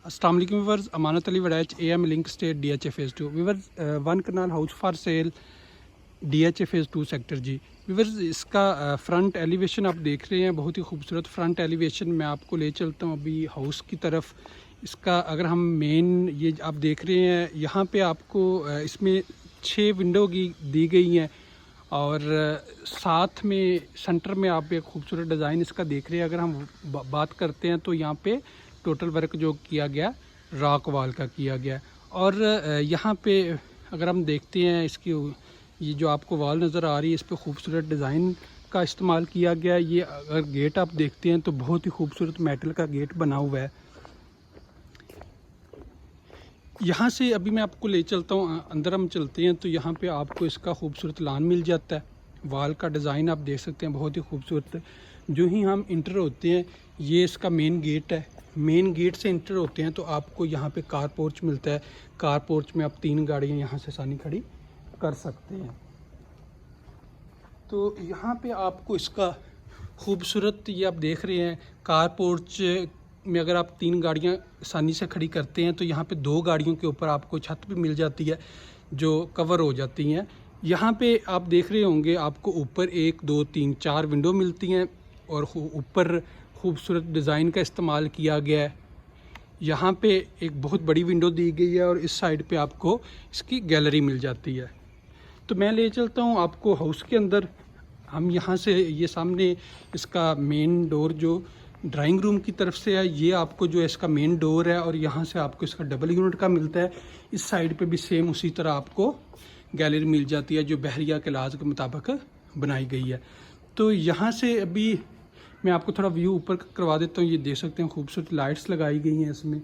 अस्सलाम वालेकुम viewers, Amanat Ali Waraich AM link state DHA phase 2 viewers, one kanal house for sale DHA phase 2 sector G. Viewers, इसका front elevation आप देख रहे हैं, बहुत ही खूबसूरत फ्रंट एलिवेशन। मैं आपको ले चलता हूँ अभी हाउस की तरफ। इसका अगर हम मेन ये आप देख रहे हैं, यहाँ पे आपको इसमें 6 विंडो की दी गई हैं और साथ में सेंटर में आप एक खूबसूरत डिज़ाइन इसका देख रहे हैं। अगर हम बात करते हैं तो यहाँ पे टोटल वर्क जो किया गया रॉक वॉल का किया गया। और यहाँ पे अगर हम देखते हैं इसकी ये जो आपको वॉल नज़र आ रही है, इस पर खूबसूरत डिज़ाइन का इस्तेमाल किया गया। ये अगर गेट आप देखते हैं तो बहुत ही खूबसूरत मेटल का गेट बना हुआ है। यहाँ से अभी मैं आपको ले चलता हूँ, अंदर हम चलते हैं तो यहाँ पे आपको इसका खूबसूरत लान मिल जाता है। वॉल का डिज़ाइन आप देख सकते हैं, बहुत ही खूबसूरत। जो ही हम इंटर होते हैं, ये इसका मेन गेट है। मेन गेट से इंटर होते हैं तो आपको यहाँ पे कार पोर्च मिलता है। कार पोर्च में आप 3 गाड़ियाँ यहाँ से आसानी खड़ी कर सकते हैं। तो यहाँ पे आपको इसका खूबसूरत ये आप देख रहे हैं, कार पोर्च में अगर आप 3 गाड़ियाँ आसानी से खड़ी करते हैं तो यहाँ पे 2 गाड़ियों के ऊपर आपको छत भी मिल जाती है जो कवर हो जाती हैं। यहाँ पे आप देख रहे होंगे, आपको ऊपर 1 2 3 4 विंडो मिलती हैं और ऊपर खूबसूरत डिज़ाइन का इस्तेमाल किया गया है। यहाँ पे एक बहुत बड़ी विंडो दी गई है और इस साइड पे आपको इसकी गैलरी मिल जाती है। तो मैं ले चलता हूँ आपको हाउस के अंदर। हम यहाँ से ये सामने इसका मेन डोर जो ड्राइंग रूम की तरफ से है, ये आपको जो है इसका मेन डोर है और यहाँ से आपको इसका डबल यूनिट का मिलता है। इस साइड पे भी सेम उसी तरह आपको गैलरी मिल जाती है जो बहरिया के लाज के मुताबिक बनाई गई है। तो यहाँ से अभी मैं आपको थोड़ा व्यू ऊपर करवा देता हूँ। ये देख सकते हैं खूबसूरत लाइट्स लगाई गई हैं इसमें।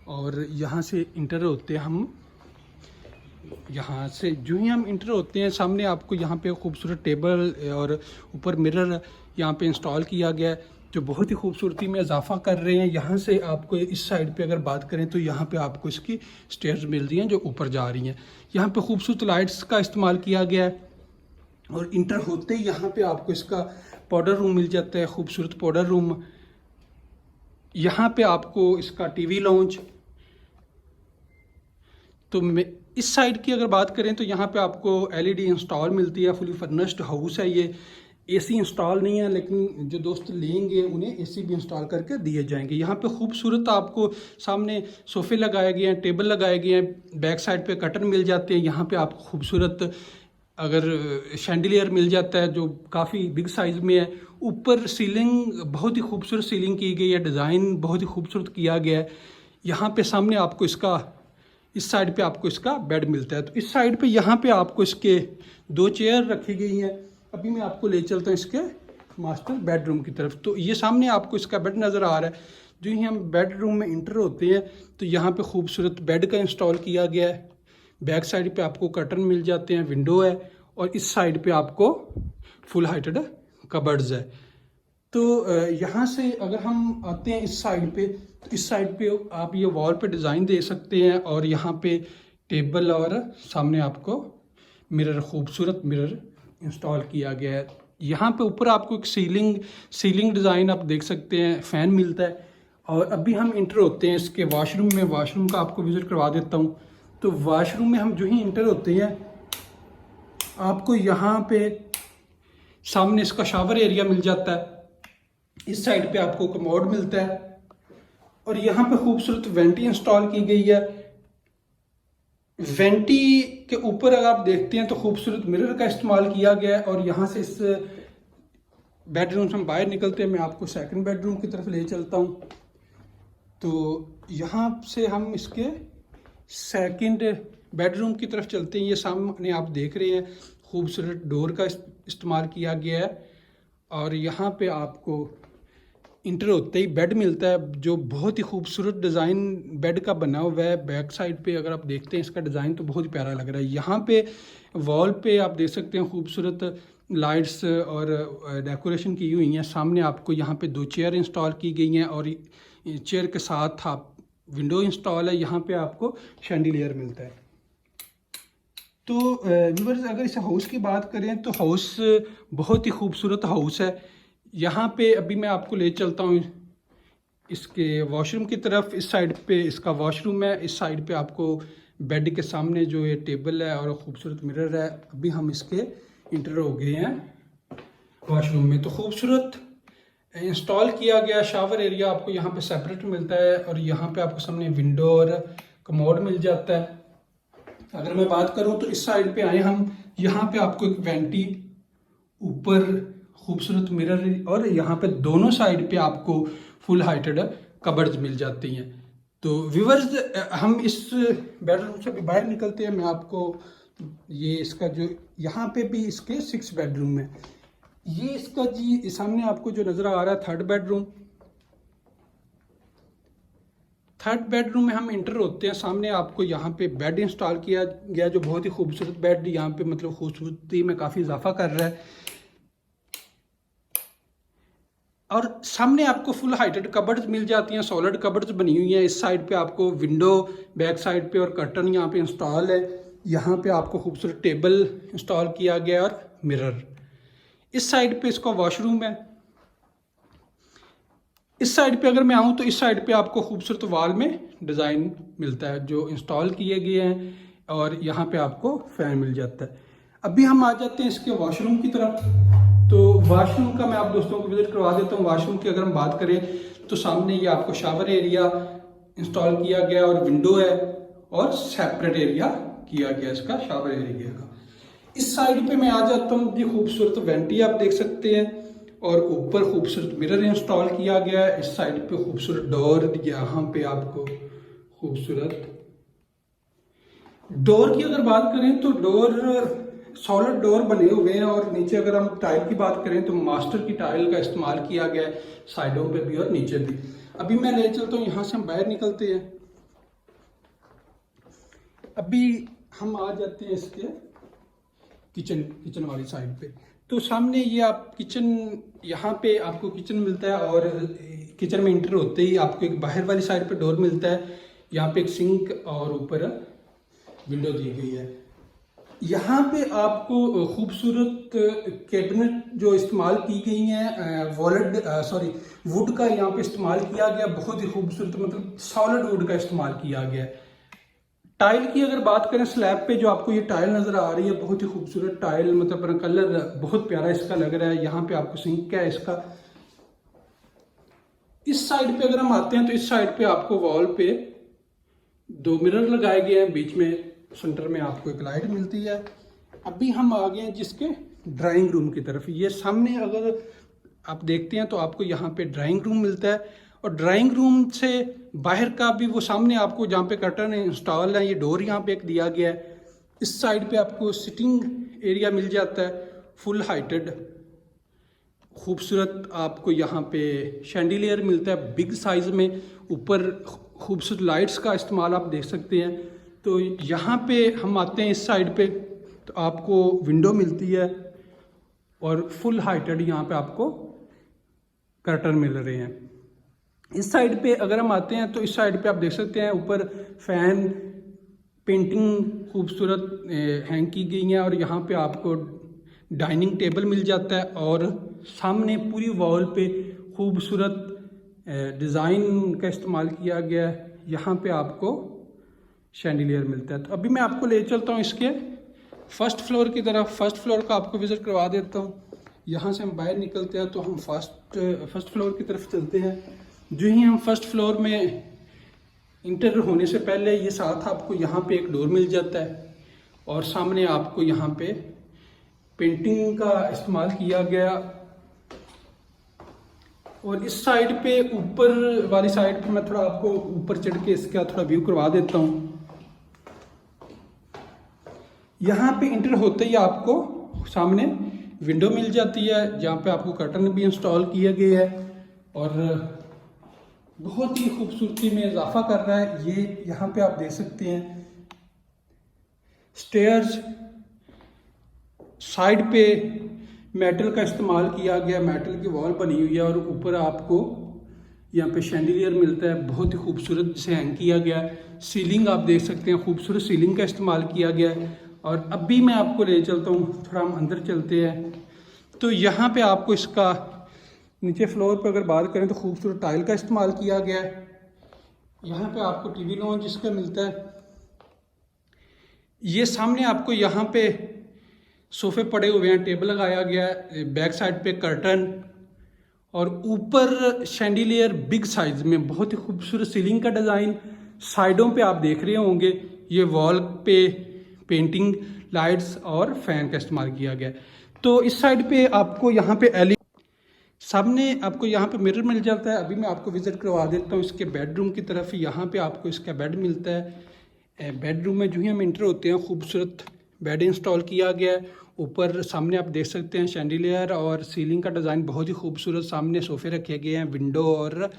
और यहाँ से इंटर होते हैं हम, यहाँ से जो ही हम इंटर होते हैं सामने आपको यहाँ पे खूबसूरत टेबल और ऊपर मिरर यहाँ पे इंस्टॉल किया गया है जो बहुत ही खूबसूरती में इजाफा कर रहे हैं। यहाँ से आपको इस साइड पे अगर बात करें तो यहाँ पे आपको इसकी स्टेयर्स मिल रही हैं जो ऊपर जा रही हैं। यहाँ पे खूबसूरत लाइट्स का इस्तेमाल किया गया है और इंटर होते ही यहाँ पे आपको इसका पाउडर रूम मिल जाता है, खूबसूरत पाउडर रूम। यहाँ पे आपको इसका टीवी लाउंज। तो मैं इस साइड की अगर बात करें तो यहाँ पे आपको LED इंस्टॉल मिलती है। फुली फर्निश्ड हाउस है ये। AC इंस्टॉल नहीं है, लेकिन जो दोस्त लेंगे उन्हें AC भी इंस्टॉल करके दिए जाएंगे। यहाँ पे खूबसूरत आपको सामने सोफ़े लगाए गए हैं, टेबल लगाए गए हैं, बैक साइड पे कर्टन मिल जाते हैं। यहाँ पे आपको खूबसूरत अगर शैंडिलियर मिल जाता है जो काफ़ी बिग साइज़ में है। ऊपर सीलिंग बहुत ही खूबसूरत सीलिंग की गई है, डिज़ाइन बहुत ही खूबसूरत किया गया है। यहाँ पे सामने आपको इसका इस साइड पे आपको इसका बेड मिलता है। तो इस साइड पे यहाँ पे आपको इसके 2 चेयर रखी गई हैं। अभी मैं आपको ले चलता हूँ इसके मास्टर बेडरूम की तरफ। तो ये सामने आपको इसका बेड नज़र आ रहा है। जो ही हम बेडरूम में इंटर होते हैं तो यहाँ पे खूबसूरत बेड का इंस्टॉल किया गया है। बैक साइड पे आपको कर्टन मिल जाते हैं, विंडो है और इस साइड पे आपको फुल हाइटेड कबर्ड्स है। तो यहाँ से अगर हम आते हैं इस साइड पे, तो इस साइड पे आप ये वॉल पे डिज़ाइन दे सकते हैं और यहाँ पे टेबल और सामने आपको मिरर, खूबसूरत मिरर इंस्टॉल किया गया है। यहाँ पे ऊपर आपको एक सीलिंग डिज़ाइन आप देख सकते हैं, फ़ैन मिलता है। और अभी हम इंटर होते हैं इसके वॉशरूम में। वॉशरूम का आपको विज़िट करवा देता हूँ। तो वॉशरूम में हम जो ही इंटर होते हैं आपको यहाँ पे सामने इसका शावर एरिया मिल जाता है। इस साइड पे आपको कमोड मिलता है और यहाँ पे खूबसूरत वेंटी इंस्टॉल की गई है। वेंटी के ऊपर अगर आप देखते हैं तो खूबसूरत मिरर का इस्तेमाल किया गया है। और यहाँ से इस बेडरूम से हम बाहर निकलते हैं, मैं आपको सेकंड बेडरूम की तरफ ले चलता हूँ। तो यहाँ से हम इसके सेकंड बेडरूम की तरफ चलते हैं। ये सामने आप देख रहे हैं खूबसूरत डोर का इस्तेमाल किया गया है और यहाँ पे आपको इंटर होते ही बेड मिलता है जो बहुत ही खूबसूरत डिज़ाइन बेड का बना हुआ है। बैक साइड पे अगर आप देखते हैं इसका डिज़ाइन तो बहुत ही प्यारा लग रहा है। यहाँ पे वॉल पे आप देख सकते हैं खूबसूरत लाइट्स और डेकोरेशन की हुई हैं। सामने आपको यहाँ पे 2 चेयर इंस्टॉल की गई हैं और चेयर के साथ आप विंडो इंस्टॉल है। यहाँ पे आपको शैंडिलियर मिलता है। तो व्यूअर्स, अगर इस हाउस की बात करें तो हाउस बहुत ही खूबसूरत हाउस है। यहाँ पे अभी मैं आपको ले चलता हूँ इसके वॉशरूम की तरफ। इस साइड पे इसका वॉशरूम है, इस साइड पे आपको बेड के सामने जो ये टेबल है और खूबसूरत मिरर है। अभी हम इसके इंटर हो गए हैं वॉशरूम में। तो खूबसूरत इंस्टॉल किया गया शावर एरिया आपको यहाँ पे सेपरेट मिलता है और यहाँ पे आपको सामने विंडो और कमोड मिल जाता है। अगर मैं बात करूँ तो इस साइड पे आए हम, यहाँ पे आपको एक वेंटी, ऊपर खूबसूरत मिरर और यहाँ पे दोनों साइड पे आपको फुल हाइटेड कबर्ड्स मिल जाती हैं। तो व्यूअर्स हम इस बेडरूम से भी बाहर निकलते हैं। मैं आपको ये इसका जो यहाँ पे भी इसके 6 बेडरूम है। ये इसका जी सामने आपको जो नज़र आ रहा है थर्ड बेडरूम। थर्ड बेडरूम में हम इंटर होते हैं, सामने आपको यहाँ पे बेड इंस्टॉल किया गया जो बहुत ही खूबसूरत बेड यहाँ पे मतलब खूबसूरती में काफ़ी इजाफा कर रहा है। और सामने आपको फुल हाइटेड कबर्ड्स मिल जाती हैं, सॉलिड कबर्ड्स बनी हुई हैं। इस साइड पे आपको विंडो बैक साइड पे और कर्टन यहाँ पे इंस्टॉल है। यहाँ पे आपको खूबसूरत टेबल इंस्टॉल किया गया और मिरर। इस साइड पे इसका वॉशरूम है। इस साइड पे अगर मैं आऊँ तो इस साइड पे आपको खूबसूरत वॉल में डिज़ाइन मिलता है जो इंस्टॉल किए गए हैं और यहाँ पे आपको फैन मिल जाता है। अभी हम आ जाते हैं इसके वॉशरूम की तरफ। तो वॉशरूम का मैं आप दोस्तों को विजिट करवा देता हूँ। वॉशरूम की अगर हम बात करें तो सामने ये आपको शावर एरिया इंस्टॉल किया गया और विंडो है और सेपरेट एरिया किया गया इसका शावर एरिया का। इस साइड पे मैं आ जाता हूँ, ये खूबसूरत वेंटी आप देख सकते हैं और ऊपर खूबसूरत मिरर इंस्टॉल किया गया है। इस साइड पे खूबसूरत डोर, यहाँ पे आपको खूबसूरत डोर की अगर बात करें तो डोर सॉलिड डोर बने हुए हैं और नीचे अगर हम टाइल की बात करें तो मास्टर की टाइल का इस्तेमाल किया गया है साइडों पे भी और नीचे भी। अभी मैं ले चलता हूँ, यहाँ से हम बाहर निकलते हैं। अभी हम आ जाते हैं इसके किचन वाली साइड पे। तो सामने ये आप किचन, यहाँ पे आपको किचन मिलता है और किचन में इंटर होते ही आपको एक बाहर वाली साइड पे डोर मिलता है। यहाँ पे एक सिंक और ऊपर विंडो दी गई है। यहाँ पे आपको खूबसूरत कैबिनेट जो इस्तेमाल की गई हैं वुड का यहाँ पे इस्तेमाल किया गया, बहुत ही खूबसूरत मतलब सॉलिड वुड का इस्तेमाल किया गया है। टाइल की अगर बात करें स्लैब पे जो आपको ये टाइल नज़र आ रही है, बहुत ही खूबसूरत टाइल, मतलब कलर बहुत प्यारा इसका लग रहा है। यहाँ पे आपको सिंक है इसका। इस साइड पे अगर हम आते हैं तो इस साइड पे आपको वॉल पे 2 मिरर लगाए गए हैं, बीच में सेंटर में आपको एक लाइट मिलती है। अभी हम आ गए हैं जिसके ड्राइंग रूम की तरफ। ये सामने अगर आप देखते हैं तो आपको यहाँ पे ड्राइंग रूम मिलता है और ड्राइंग रूम से बाहर का भी वो सामने आपको जहाँ पे कर्टन इंस्टॉल है, ये डोर यहाँ पे एक दिया गया है। इस साइड पे आपको सिटिंग एरिया मिल जाता है फुल हाइटेड खूबसूरत। आपको यहाँ पे शैंडिलियर मिलता है बिग साइज में, ऊपर खूबसूरत लाइट्स का इस्तेमाल आप देख सकते हैं। तो यहाँ पे हम आते हैं इस साइड पे तो आपको विंडो मिलती है और फुल हाइटेड यहाँ पे आपको कर्टन मिल रहे हैं। इस साइड पे अगर हम आते हैं तो इस साइड पे आप देख सकते हैं ऊपर फैन, पेंटिंग खूबसूरत हैंग की गई है और यहाँ पे आपको डाइनिंग टेबल मिल जाता है और सामने पूरी वॉल पे खूबसूरत डिज़ाइन का इस्तेमाल किया गया है। यहाँ पे आपको शैंडिलियर मिलता है। तो अभी मैं आपको ले चलता हूँ इसके फर्स्ट फ्लोर की तरफ। फर्स्ट फ्लोर का आपको विजिट करवा देता हूँ। यहाँ से हम बाहर निकलते हैं तो हम फर्स्ट फ्लोर की तरफ चलते हैं। जो ही हम फर्स्ट फ्लोर में इंटर होने से पहले ये साथ आपको यहाँ पे एक डोर मिल जाता है और सामने आपको यहाँ पे पेंटिंग का इस्तेमाल किया गया। और इस साइड पे ऊपर वाली साइड पे मैं थोड़ा आपको ऊपर चढ़ के इसका थोड़ा व्यू करवा देता हूँ। यहाँ पे इंटर होते ही आपको सामने विंडो मिल जाती है जहाँ पे आपको कर्टन भी इंस्टॉल किया गया है और बहुत ही खूबसूरती में इजाफा कर रहा है। ये यहाँ पे आप देख सकते हैं स्टेयर्स, साइड पे मेटल का इस्तेमाल किया गया, मेटल की वॉल बनी हुई है और ऊपर आपको यहाँ पे शैंडिलियर मिलता है बहुत ही खूबसूरत जिसे हैंग किया गया है। सीलिंग आप देख सकते हैं, खूबसूरत सीलिंग का इस्तेमाल किया गया है। और अभी मैं आपको ले चलता हूँ, थोड़ा हम अंदर चलते हैं। तो यहाँ पे आपको इसका नीचे फ्लोर पे अगर बात करें तो खूबसूरत टाइल का इस्तेमाल किया गया है। यहाँ पे आपको टीवी लॉन्च इसका मिलता है। ये सामने आपको यहाँ पे सोफे पड़े हुए हैं, टेबल लगाया गया है, बैक साइड पे कर्टन और ऊपर शैंडिलियर बिग साइज में, बहुत ही खूबसूरत सीलिंग का डिज़ाइन। साइडों पे आप देख रहे होंगे ये वॉल पे पेंटिंग, लाइट्स और फैन का इस्तेमाल किया गया है। तो इस साइड पे आपको यहाँ पे सामने आपको यहाँ पे मिरर मिल जाता है। अभी मैं आपको विजिट करवा देता हूँ इसके बेडरूम की तरफ। यहाँ पे आपको इसका बेड मिलता है। बेडरूम में जो ही हम इंटर होते हैं खूबसूरत बेड इंस्टॉल किया गया है। ऊपर सामने आप देख सकते हैं शैंडिलियर और सीलिंग का डिज़ाइन बहुत ही खूबसूरत। सामने सोफ़े रखे गए हैं, विंडो और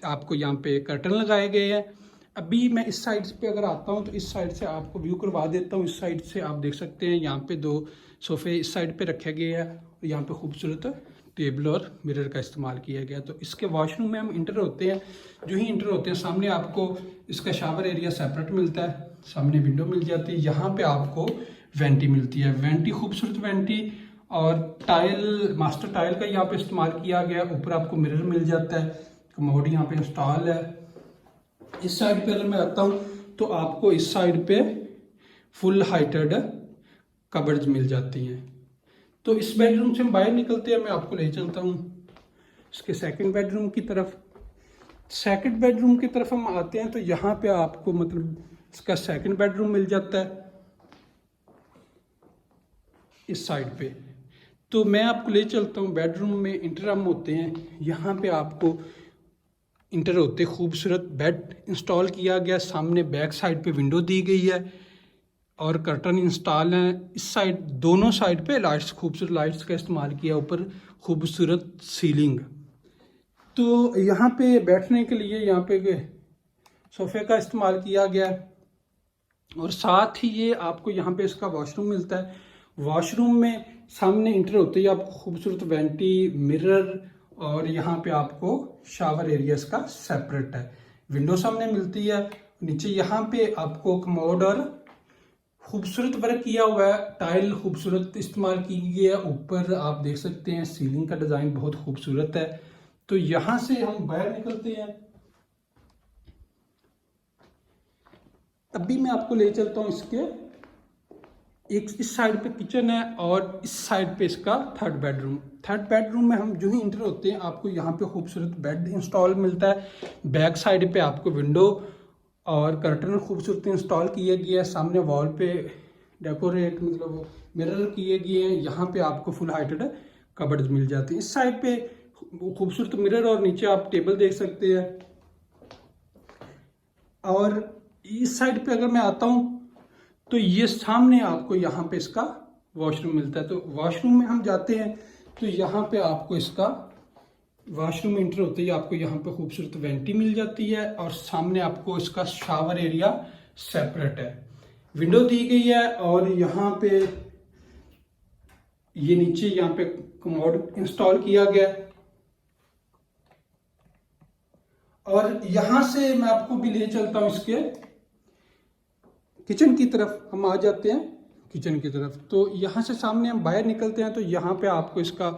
आपको यहाँ पे कर्टन लगाए गए हैं। अभी मैं इस साइड पे अगर आता हूँ तो इस साइड से आपको व्यू करवा देता हूँ। इस साइड से आप देख सकते हैं यहाँ पे 2 सोफ़े इस साइड पे रखे गए हैं और यहाँ पे खूबसूरत टेबल और मिरर का इस्तेमाल किया गया। तो इसके वॉशरूम में हम इंटर होते हैं। जो ही इंटर होते हैं सामने आपको इसका शावर एरिया सेपरेट मिलता है, सामने विंडो मिल जाती है। यहाँ पे आपको वेंटी मिलती है, वेंटी खूबसूरत वेंटी और टाइल, मास्टर टाइल का यहाँ पे इस्तेमाल किया गया। ऊपर आपको मिरर मिल जाता है, कमोड यहाँ पे इंस्टॉल है। इस साइड पे अगर मैं आता हूँ तो आपको इस साइड पे फुल हाइटेड कबर्ड्स मिल जाती हैं। तो इस बेडरूम से हम बाहर निकलते हैं, मैं आपको ले चलता हूँ इसके सेकंड बेडरूम की तरफ। सेकंड बेडरूम की तरफ हम आते हैं तो यहाँ पे आपको मतलब इसका सेकंड बेडरूम मिल जाता है इस साइड पे। तो मैं आपको ले चलता हूँ बेडरूम में। इंटर हम होते हैं, यहाँ पे आपको इंटर होते खूबसूरत बेड इंस्टॉल किया गया। सामने बैक साइड पे विंडो दी गई है और कर्टन इंस्टॉल हैं। इस साइड दोनों साइड पे लाइट्स, खूबसूरत लाइट्स का इस्तेमाल किया। ऊपर खूबसूरत सीलिंग। तो यहाँ पे बैठने के लिए यहाँ पे सोफे का इस्तेमाल किया गया और साथ ही ये आपको यहाँ पे इसका वॉशरूम मिलता है। वॉशरूम में सामने इंटर होते ही आपको खूबसूरत वेंटी, मिरर और यहाँ पे आपको शावर एरिया इसका सेपरेट है। विंडो सामने मिलती है। नीचे यहाँ पे आपको कमोड और खूबसूरत वर्क किया हुआ है, टाइल खूबसूरत इस्तेमाल की गई है। ऊपर आप देख सकते हैं सीलिंग का डिज़ाइन बहुत खूबसूरत है। तो यहाँ से हम बाहर निकलते हैं। अभी मैं आपको ले चलता हूँ इसके एक इस साइड पे किचन है और इस साइड पे इसका थर्ड बेडरूम। थर्ड बेडरूम में हम जो ही इंटर होते हैं आपको यहाँ पे खूबसूरत बेड इंस्टॉल मिलता है। बैक साइड पे आपको विंडो और कर्टन खूबसूरत इंस्टॉल किए गए हैं। सामने वॉल पे डेकोरेट मतलब मिरर किए गए हैं। यहाँ पे आपको फुल हाइटेड कबर्ड्स मिल जाती हैं। इस साइड पे खूबसूरत मिरर और नीचे आप टेबल देख सकते हैं। और इस साइड पे अगर मैं आता हूँ तो ये सामने आपको यहाँ पे इसका वॉशरूम मिलता है। तो वॉशरूम में हम जाते हैं तो यहाँ पे आपको इसका वॉशरूम इंटर होते ही आपको यहाँ पे खूबसूरत वेंटी मिल जाती है और सामने आपको इसका शावर एरिया सेपरेट है। विंडो दी गई है और यहाँ पे ये नीचे यहाँ पे कमोड इंस्टॉल किया गया है। और यहाँ से मैं आपको भी ले चलता हूँ इसके किचन की तरफ। हम आ जाते हैं किचन की तरफ। तो यहाँ से सामने हम बाहर निकलते हैं तो यहाँ पे आपको इसका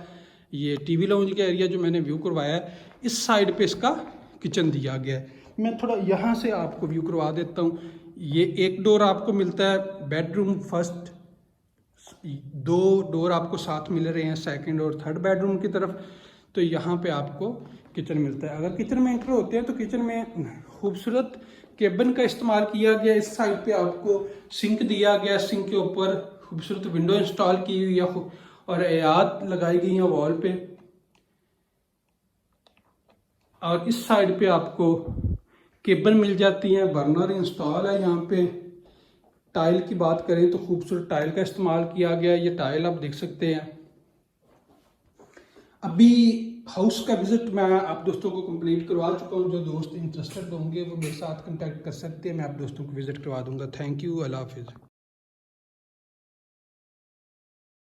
ये टीवी लाउंज का एरिया जो मैंने व्यू करवाया है, इस साइड पे इसका किचन दिया गया है। मैं थोड़ा यहाँ से आपको व्यू करवा देता हूँ। ये एक डोर आपको मिलता है बेडरूम फर्स्ट, 2 डोर आपको साथ मिल रहे हैं सेकंड और थर्ड बेडरूम की तरफ। तो यहाँ पे आपको किचन मिलता है। अगर किचन में एंटर होते हैं तो किचन में खूबसूरत केबिन का इस्तेमाल किया गया। इस साइड पे आपको सिंक दिया गया, सिंक के ऊपर खूबसूरत विंडो इंस्टॉल की हुई है और आयात लगाई गई है वॉल पे। और इस साइड पे आपको केबल मिल जाती है, बर्नर इंस्टॉल है। यहाँ पे टाइल की बात करें तो खूबसूरत टाइल का इस्तेमाल किया गया। ये टाइल आप देख सकते हैं। अभी हाउस का विजिट मैं आप दोस्तों को कंप्लीट करवा चुका हूँ। जो दोस्त इंटरेस्टेड होंगे वो मेरे साथ कांटेक्ट कर सकते हैं, मैं आप दोस्तों को विजिट करवा दूंगा। थैंक यू, अल्लाह हाफिज़।